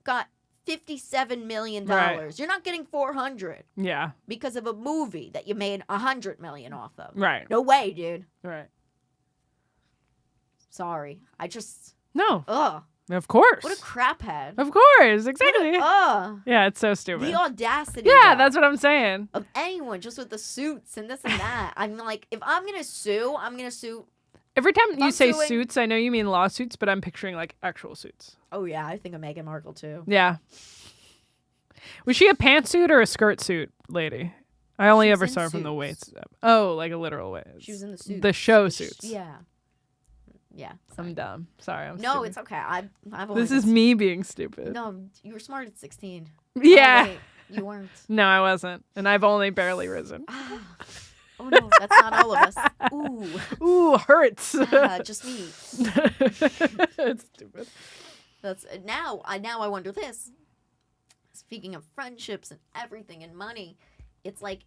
got $57 million. Right. You're not getting 400 Yeah. because of a movie that you made $100 million off of. Right. No way, dude. Right. Sorry. I just, No. ugh. Of course. What a crap head. Of course. Exactly. Ugh. Yeah, it's so stupid. The audacity. Yeah, though, that's what I'm saying. of anyone just with the suits and this and that. I'm like, if I'm going to sue, I'm going to sue. Every time you I'm say suing- suits, I know you mean lawsuits, but I'm picturing like actual suits. Oh, yeah. I think of Meghan Markle, too. Yeah. Was she a pantsuit or a skirt suit lady? I only She was ever in saw her from the suits. waist. Oh, like a literal waist. She was in the suits. The show suits. Yeah. Yeah. I'm dumb. Sorry, I'm No, stupid. it's okay. I've only This been is me being stupid. No, you were smart at 16. Yeah. Oh, wait, you weren't. No, I wasn't. And I've only barely risen. Oh, no, that's not all of us. Ooh. Ooh, hurts. Just me. It's stupid. That's now I wonder this. Speaking of friendships and everything and money, it's like,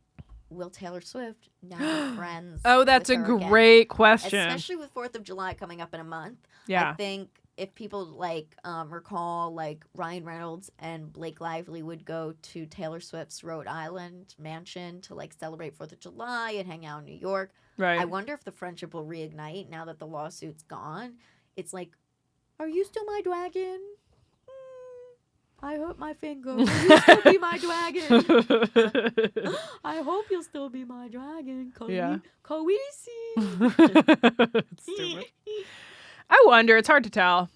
will Taylor Swift now be friends? Oh, that's a with her again? great question. Especially with 4th of July coming up in a month. Yeah. I think if people recall, like Ryan Reynolds and Blake Lively would go to Taylor Swift's Rhode Island mansion to like celebrate 4th of July and hang out in New York. Right. I wonder if the friendship will reignite now that the lawsuit's gone. It's like, are you still my dragon? I hurt my finger. Will you still be my dragon? I hope you'll still be my dragon. Yeah. Koisi. It's stupid. I wonder. It's hard to tell.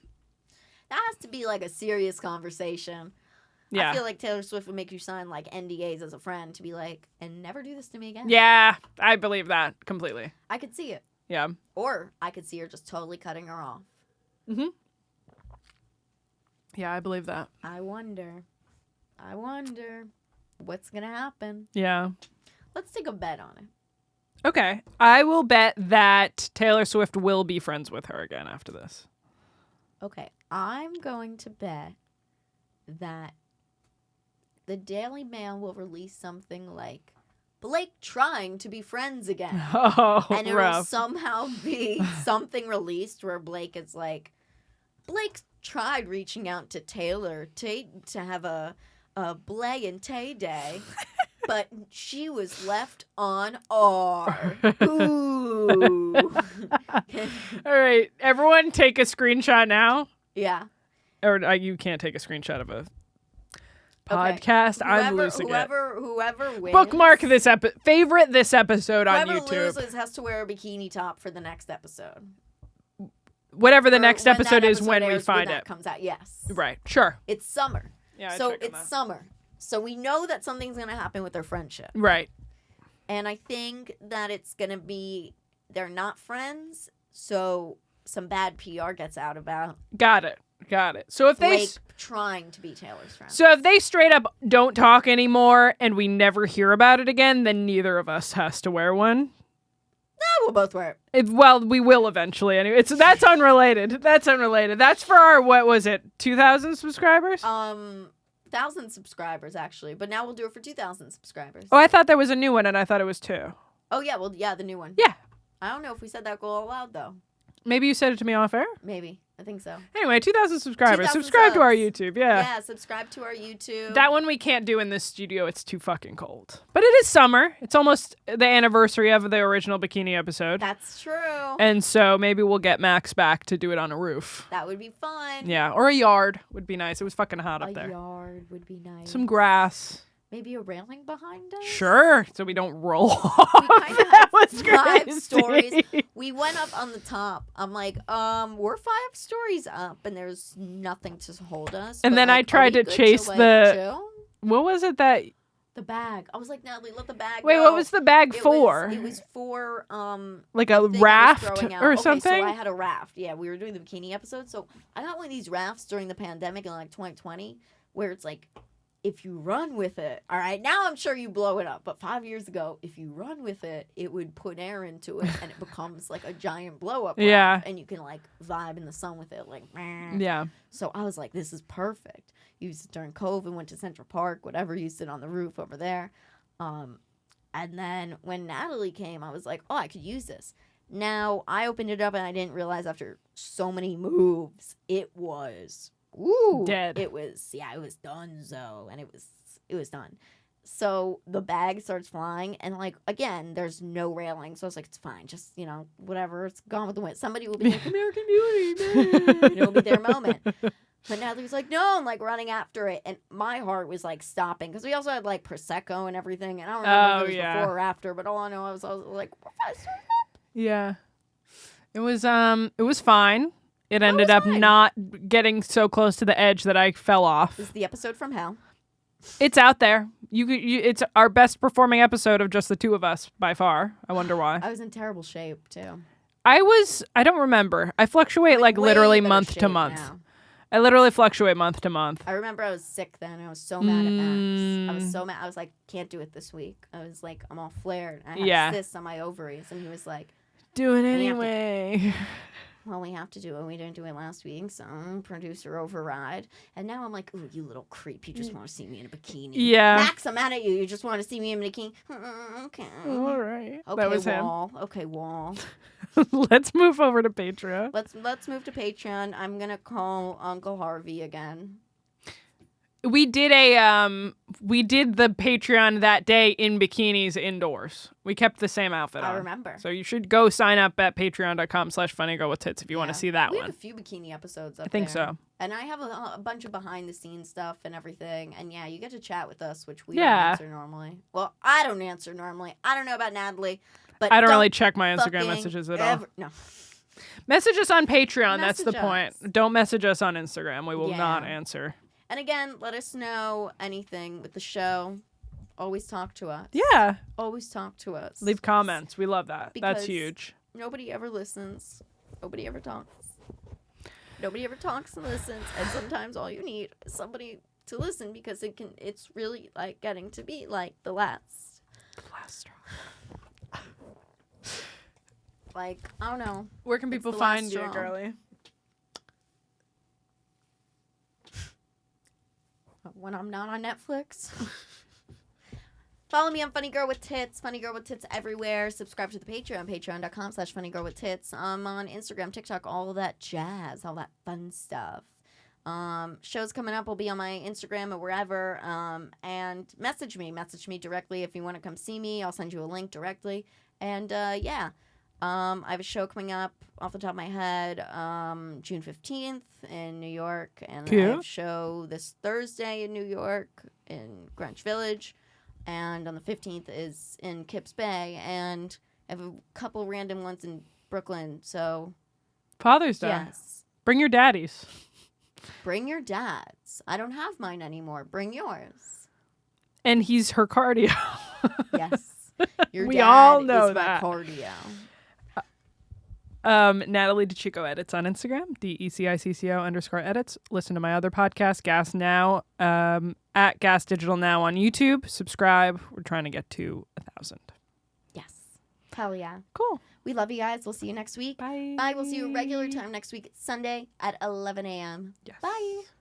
That has to be like a serious conversation. Yeah. I feel like Taylor Swift would make you sign like NDAs as a friend to be like, and never do this to me again. Yeah, I believe that completely. I could see it. Yeah. Or I could see her just totally cutting her off. Mm-hmm. Yeah, I believe that. I wonder what's going to happen. Yeah. Let's take a bet on it. Okay. I will bet that Taylor Swift will be friends with her again after this. Okay. I'm going to bet that the Daily Mail will release something like Blake trying to be friends again. Oh, And it'll rough. somehow be something released where Blake is like, Blake tried reaching out to Taylor to have a Blay and Tay day, but she was left on R. Ooh. All right. Everyone take a screenshot now. Yeah. Or you can't take a screenshot of a Okay. podcast. I'm losing it. Whoever wins. Bookmark this favorite this episode on Whoever YouTube. loses has to wear a bikini top for the next episode. Whatever the Or next when that episode is when we airs, find that it. comes out. Yes. Right. Sure. It's summer. Yeah. I So check on it's that. summer. So we know that something's going to happen with their friendship. Right. And I think that it's going to be they're not friends. So some bad PR gets out about Got it. So if they Blake trying to be Taylor's friend. So if they straight up don't talk anymore and we never hear about it again, then neither of us has to wear one. We'll both wear it. Well, we will eventually anyway. That's unrelated. That's for our, what was it, 2,000 subscribers? 1,000 subscribers actually, but now we'll do it for 2,000 subscribers. Oh, I thought there was a new one and I thought it was 2. Oh yeah, well yeah, the new one. Yeah. I don't know if we said that goal out loud though. Maybe you said it to me off air? Maybe. I think so. Anyway, 2,000 subscribers. 2,000 subscribe to our subs. YouTube, yeah. Yeah, subscribe to our YouTube. That one we can't do in this studio. It's too fucking cold. But it is summer. It's almost the anniversary of the original bikini episode. That's true. And so maybe we'll get Max back to do it on a roof. That would be fun. Yeah, or a yard would be nice. It was fucking hot up A there. yard would be nice. Some grass. Maybe a railing behind us? Sure, so we don't roll off. We kind of That was have 5 crazy. stories. We went up on the top. I'm like, we're 5 stories up and there's nothing to hold us. And but, then I like, are tried we to good chase like, the- chill? What was it that... The bag. I was like, Natalie, let the bag Wait, go. what was the bag It for? Was, it was for like a thing I was raft throwing out. or Okay, something? so I had a raft. Yeah, we were doing the bikini episode. So I got one of these rafts during the pandemic in like 2020 where it's like, if you run with it, all right, now I'm sure you blow it up. But 5 years ago, if you run with it, it would put air into it and it becomes like a giant blow up. Yeah. And you can like vibe in the sun with it. Like, Yeah. So I was like, this is perfect. Used it during COVID, went to Central Park, whatever, used it on the roof over there. And then when Natalie came, I was like, oh, I could use this. Now, I opened it up and I didn't realize after so many moves, it was Dead. It was donezo, and it was done. So the bag starts flying, and like again, there's no railing, so I was like, it's fine, just whatever, it's gone with the wind. Somebody will be like, American Beauty, man. It'll be their moment. But Natalie was like, no, I'm like running after it, and my heart was like stopping because we also had like prosecco and everything, and I don't remember if it was before or after, but all I know I was like, Yeah. It was fine. It ended up fine. not getting so close to the edge that I fell off. This is the episode from hell. It's out there. It's our best performing episode of just the two of us by far. I wonder why. I was in terrible shape too. I don't remember. I fluctuate like way literally better month to shape month. now. I literally fluctuate month to month. I remember I was sick then. I was so mad at Max. I was so mad. I was like, can't do it this week. I was like, I'm all flared. I had cysts on my ovaries. And he was like, do it have to- anyway. well, we have to do it. We didn't do it last week. So producer override. And now I'm like, ooh, you little creep. You just want to see me in a bikini. Yeah. Max, I'm mad at you. You just want to see me in a bikini. Okay. All right. Okay, That was Wall. Okay, Wall. him. Let's move over to Patreon. Let's move to Patreon. I'm gonna call Uncle Harvey again. We did the Patreon that day in bikinis indoors. We kept the same outfit on. I remember. So you should go sign up at patreon.com/funnygirlwithtits if you want to see that we one. have a few bikini episodes up I think there. so. And I have a bunch of behind the scenes stuff and everything. And yeah, you get to chat with us, which we don't answer normally. Well, I don't answer normally. I don't know about Natalie, but I don't really check my Instagram fucking messages at all. No. Message us on Patreon. That's the Message point. us. Don't message us on Instagram. We will Yeah. not answer. And again, let us know anything with the show. Always talk to us. Yeah. Always talk to us. Leave comments. We love that. That's Because- huge. Nobody ever listens. Nobody ever talks. Nobody ever talks and listens. And sometimes all you need is somebody to listen because it's really like getting to be like the last straw. like, I don't know. Where can It's people the last find you, straw. girly? When I'm not on Netflix. Follow me on Funny Girl with Tits. Funny Girl with Tits everywhere. Subscribe to the Patreon. Patreon.com/funnygirlwithtits. I'm on Instagram, TikTok, all of that jazz, all that fun stuff. Shows coming up will be on my Instagram or wherever. And message me. Message me directly if you want to come see me. I'll send you a link directly. And yeah. I have a show coming up off the top of my head, June 15th in New York. And I have a show this Thursday in New York in Greenwich Village. And on the 15th is in Kips Bay. And I have a couple random ones in Brooklyn. So, Father's Day. yes. Bring your daddies. Bring your dads. I don't have mine anymore. Bring yours. And he's her cardio. Yes. Your We dad all know is my that. cardio. Natalie DeCicco edits on Instagram, DECICCO_edits. Listen to my other podcast, Gas Now, at Gas Digital Now on YouTube. Subscribe. We're trying to get to 1,000. Yes. Hell yeah. Cool. We love you guys. We'll see you next week. Bye. Bye. We'll see you regular time next week, Sunday at 11 a.m. Yes. Bye.